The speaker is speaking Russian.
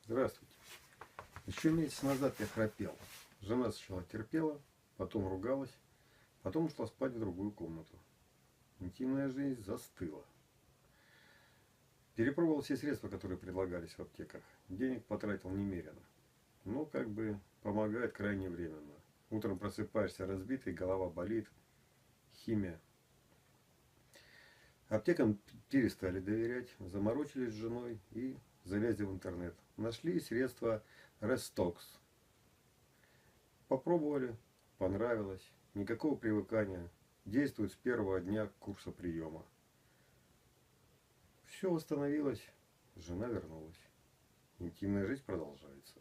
Здравствуйте. Еще месяц назад я храпел. Жена сначала терпела, потом ругалась, потом ушла спать в другую комнату. Интимная жизнь застыла. Перепробовал все средства, которые предлагались в аптеках. Денег потратил немерено. Но как бы помогает крайне временно. Утром просыпаешься разбитый, голова болит. Химия. Аптекам перестали доверять, заморочились с женой и залезли в интернет. Нашли средства Restox. Попробовали, понравилось, никакого привыкания. Действует с первого дня курса приема. Все восстановилось, жена вернулась. Интимная жизнь продолжается.